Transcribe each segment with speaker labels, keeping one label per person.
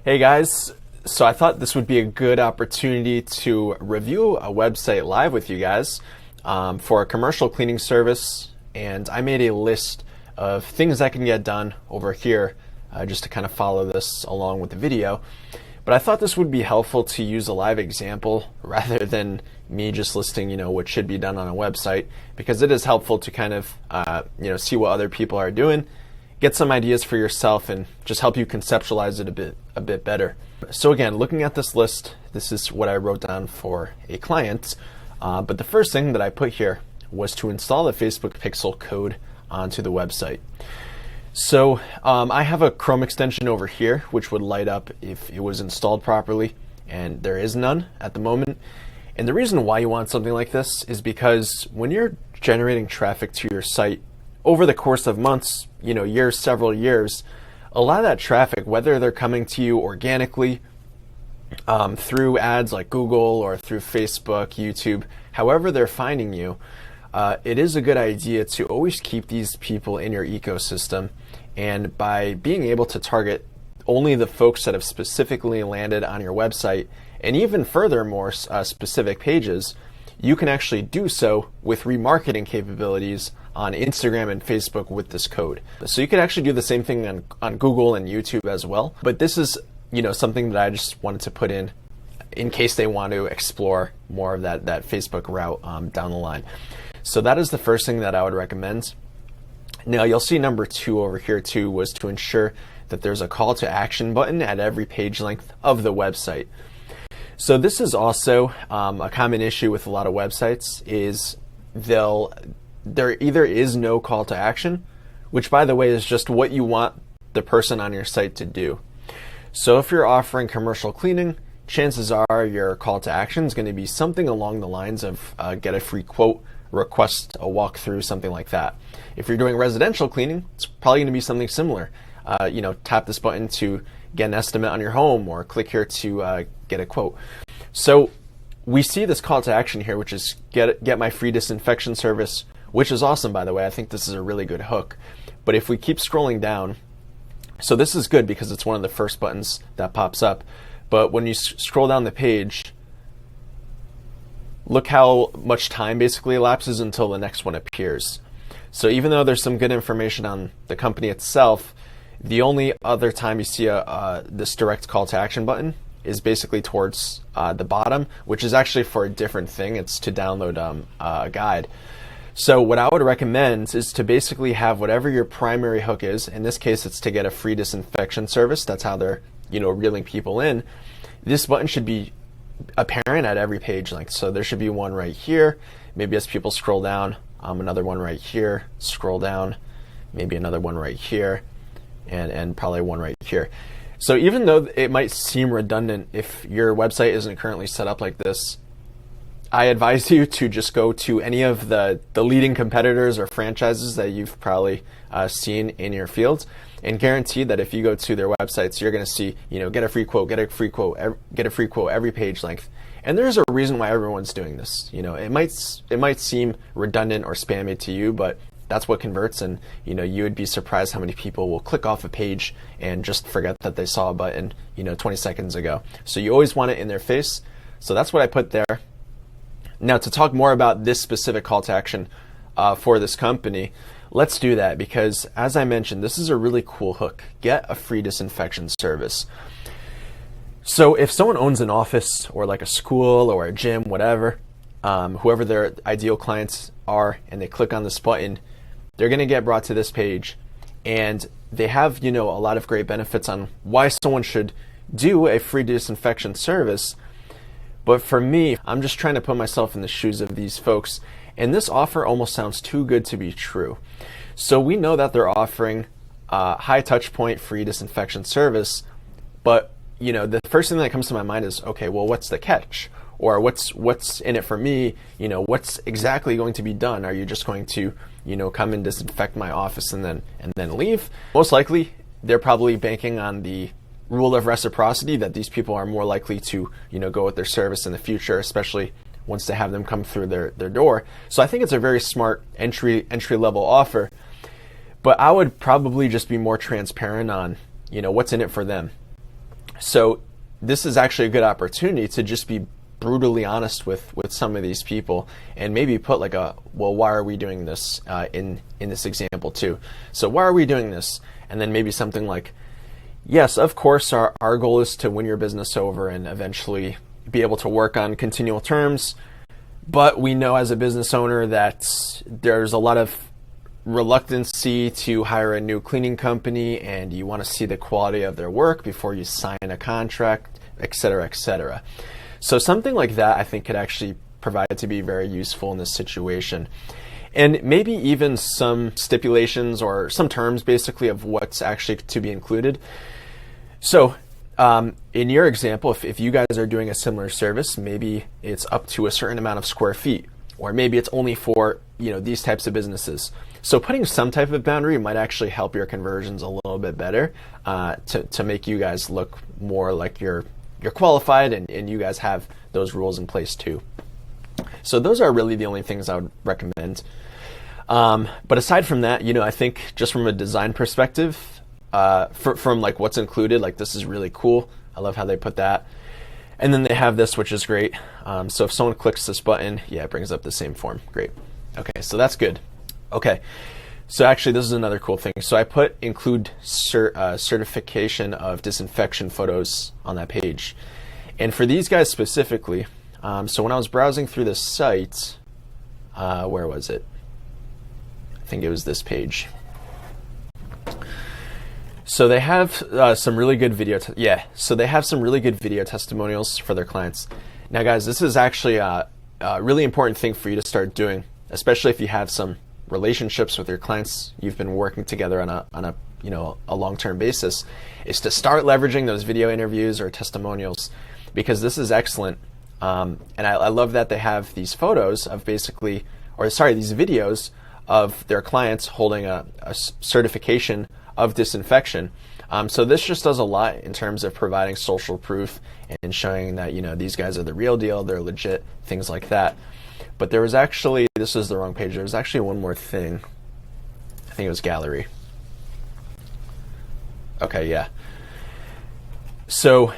Speaker 1: Hey guys, so I thought this would be a good opportunity to review a website live with you guys for a commercial cleaning service, and I made a list of things that can get done over here just to kind of follow this along with the video. But I thought this would be helpful to use a live example rather than me just listing, what should be done on a website, because it is helpful to kind of, see what other people are doing, get some ideas for yourself, and just help you conceptualize it a bit better. So again, looking at this list, this is what I wrote down for a client. But the first thing that I put here was to install the Facebook Pixel code onto the website. So I have a Chrome extension over here, which would light up if it was installed properly, and there is none at the moment. And the reason why you want something like this is because when you're generating traffic to your site over the course of months, years, several years, a lot of that traffic, whether they're coming to you organically through ads like Google or through Facebook, YouTube, however they're finding you, it is a good idea to always keep these people in your ecosystem. And by being able to target only the folks that have specifically landed on your website, and even furthermore specific pages, you can actually do so with remarketing capabilities on Instagram and Facebook with this code. So you can actually do the same thing on Google and YouTube as well. But this is, something that I just wanted to put in case they want to explore more of that Facebook route down the line. So that is the first thing that I would recommend. Now you'll see number 2 over here too was to ensure that there's a call to action button at every page length of the website. So this is also a common issue with a lot of websites, is there either is no call to action, which by the way is just what you want the person on your site to do. So if you're offering commercial cleaning, chances are your call to action is going to be something along the lines of get a free quote, request a walkthrough, something like that. If you're doing residential cleaning, it's probably going to be something similar. Tap this button to get an estimate on your home, or click here to get a quote. So we see this call to action here, which is get my free disinfection service, which is awesome, by the way. I think this is a really good hook. But if we keep scrolling down, so this is good because it's one of the first buttons that pops up. But when you scroll down the page, look how much time basically elapses until the next one appears. So even though there's some good information on the company itself, the only other time you see this direct call to action button is basically towards the bottom, which is actually for a different thing. It's to download a guide. So what I would recommend is to basically have whatever your primary hook is. In this case, it's to get a free disinfection service. That's how they're, reeling people in. This button should be apparent at every page length. So there should be one right here. Maybe as people scroll down, another one right here, scroll down, maybe another one right here, and probably one right here. So even though it might seem redundant if your website isn't currently set up like this, I advise you to just go to any of the leading competitors or franchises that you've probably seen in your field, and guarantee that if you go to their websites, you're going to see, get a free quote, get a free quote, get a free quote every page length. And there's a reason why everyone's doing this. It might seem redundant or spammy to you, but that's what converts, and you would be surprised how many people will click off a page and just forget that they saw a button 20 seconds ago. So you always want it in their face. So that's what I put there. Now, to talk more about this specific call to action for this company, let's do that, because as I mentioned, this is a really cool hook. Get a free disinfection service. So if someone owns an office or like a school or a gym, whatever, whoever their ideal clients are, and they click on this button, they're going to get brought to this page, and they have, a lot of great benefits on why someone should do a free disinfection service. But for me, I'm just trying to put myself in the shoes of these folks, and this offer almost sounds too good to be true. So we know that they're offering high touch point free disinfection service, but the first thing that comes to my mind is, okay, well, what's the catch? Or what's in it for me? What's exactly going to be done? Are you just going to, come and disinfect my office and then leave? Most likely, they're probably banking on the rule of reciprocity, that these people are more likely to, go with their service in the future, especially once they have them come through their door. So I think it's a very smart entry level offer. But I would probably just be more transparent on, what's in it for them. So this is actually a good opportunity to just be brutally honest with some of these people, and maybe put like a, well, why are we doing this in this example too? So why are we doing this? And then maybe something like, yes, of course, our goal is to win your business over and eventually be able to work on continual terms. But we know as a business owner that there's a lot of reluctancy to hire a new cleaning company, and you want to see the quality of their work before you sign a contract, et cetera, et cetera. So something like that I think could actually provide to be very useful in this situation. And maybe even some stipulations or some terms basically of what's actually to be included. So in your example, if you guys are doing a similar service, maybe it's up to a certain amount of square feet, or maybe it's only for these types of businesses. So putting some type of boundary might actually help your conversions a little bit better to make you guys look more like you're qualified and you guys have those rules in place too. So those are really the only things I would recommend. But aside from that, I think just from a design perspective, from like what's included, like this is really cool. I love how they put that. And then they have this, which is great. So if someone clicks this button, yeah, it brings up the same form. Great. Okay, so that's good. Okay, so actually this is another cool thing. So I put include certification of disinfection photos on that page. And for these guys specifically, so when I was browsing through this site, where was it? I think it was this page. So they have some really good video. So they have some really good video testimonials for their clients. Now, guys, this is actually a really important thing for you to start doing, especially if you have some relationships with your clients you've been working together on a long-term basis, is to start leveraging those video interviews or testimonials, because this is excellent. And I love that they have these photos of these videos of their clients holding a certification of disinfection. So this just does a lot in terms of providing social proof and showing that these guys are the real deal, they're legit, things like that. But there was actually, this is the wrong page, there was actually one more thing. I think it was gallery. Okay, yeah. So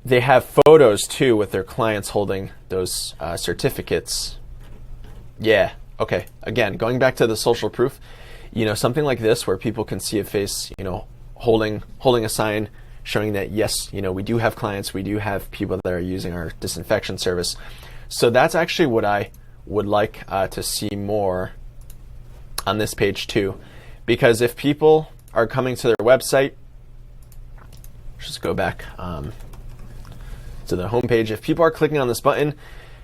Speaker 1: they have photos too with their clients holding those certificates. Yeah, okay. Again, going back to the social proof, something like this where people can see a face, holding a sign showing that yes, we do have clients, we do have people that are using our disinfection service. So that's actually what I would like to see more on this page too, because if people are coming to their website, let's just go back to the home page. If people are clicking on this button,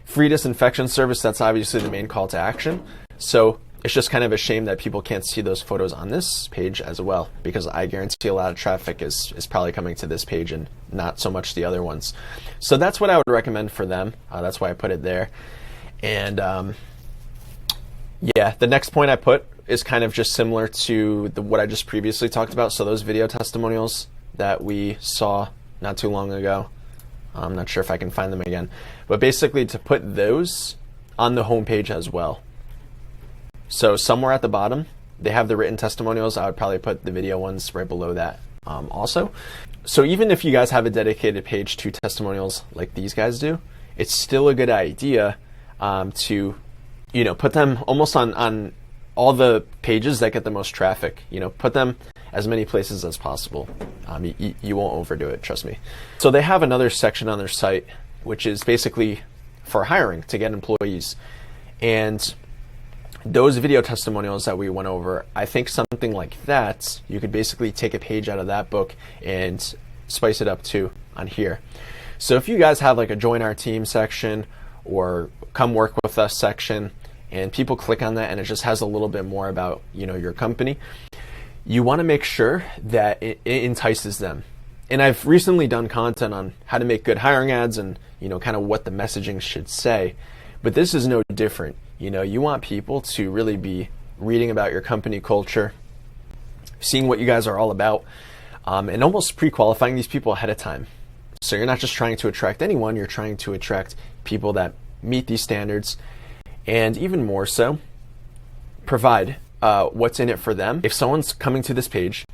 Speaker 1: free disinfection service, that's obviously the main call to action. So it's just kind of a shame that people can't see those photos on this page as well, because I guarantee a lot of traffic is probably coming to this page and not so much the other ones. So that's what I would recommend for them. That's why I put it there. And yeah, the next point I put is kind of just similar to what I just previously talked about. So those video testimonials that we saw not too long ago, I'm not sure if I can find them again, but basically to put those on the home page as well. So somewhere at the bottom, they have the written testimonials. I would probably put the video ones right below that also. So even if you guys have a dedicated page to testimonials like these guys do, it's still a good idea to put them almost on all the pages that get the most traffic. Put them as many places as possible. You won't overdo it, trust me. So they have another section on their site, which is basically for hiring, to get employees. And those video testimonials that we went over, I think something like that, you could basically take a page out of that book and spice it up too on here. So if you guys have like a join our team section or come work with us section, and people click on that and it just has a little bit more about your company, you want to make sure that it entices them. And I've recently done content on how to make good hiring ads and kind of what the messaging should say, but this is no different. You want people to really be reading about your company culture, seeing what you guys are all about, and almost pre-qualifying these people ahead of time. So you're not just trying to attract anyone, you're trying to attract people that meet these standards, and even more so, provide what's in it for them. If someone's coming to this page,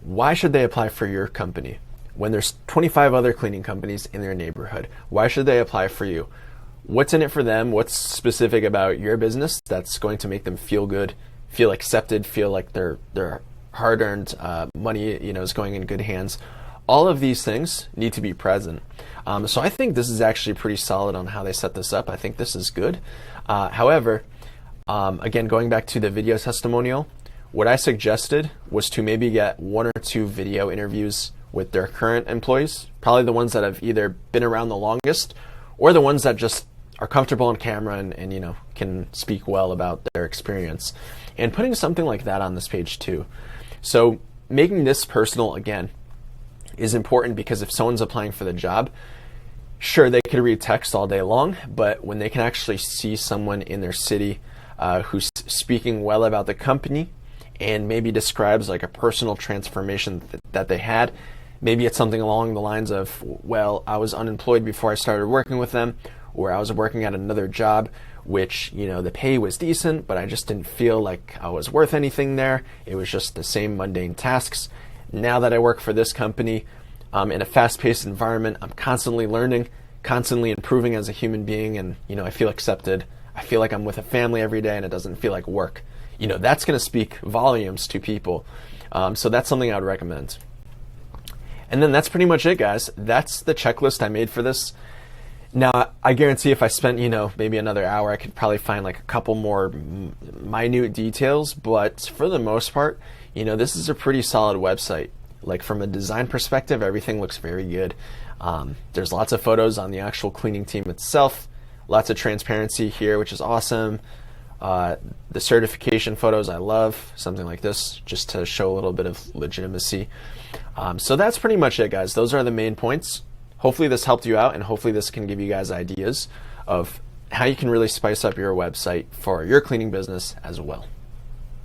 Speaker 1: why should they apply for your company? when there's 25 other cleaning companies in their neighborhood? Why should they apply for you? What's in it for them? What's specific about your business that's going to make them feel good, feel accepted, feel like their hard-earned money, is going in good hands? All of these things need to be present. So I think this is actually pretty solid on how they set this up. I think this is good. However, again, going back to the video testimonial, what I suggested was to maybe get 1 or 2 video interviews with their current employees, probably the ones that have either been around the longest or the ones that just are comfortable on camera and can speak well about their experience, and putting something like that on this page too. So making this personal, again, is important, because if someone's applying for the job, sure, they could read text all day long, but when they can actually see someone in their city who's speaking well about the company and maybe describes like a personal transformation that they had, maybe it's something along the lines of, well, I was unemployed before I started working with them, or I was working at another job which, the pay was decent, but I just didn't feel like I was worth anything there. It was just the same mundane tasks. Now that I work for this company in a fast-paced environment, I'm constantly learning, constantly improving as a human being, and I feel accepted. I feel like I'm with a family every day, and it doesn't feel like work. That's going to speak volumes to people. So that's something I would recommend. And then that's pretty much it, guys. That's the checklist I made for this. Now, I guarantee if I spent, maybe another hour, I could probably find like a couple more minute details. But for the most part, this is a pretty solid website. Like from a design perspective, everything looks very good. There's lots of photos on the actual cleaning team itself. Lots of transparency here, which is awesome. The certification photos I love, something like this, just to show a little bit of legitimacy. So that's pretty much it, guys. Those are the main points. Hopefully this helped you out, and hopefully this can give you guys ideas of how you can really spice up your website for your cleaning business as well.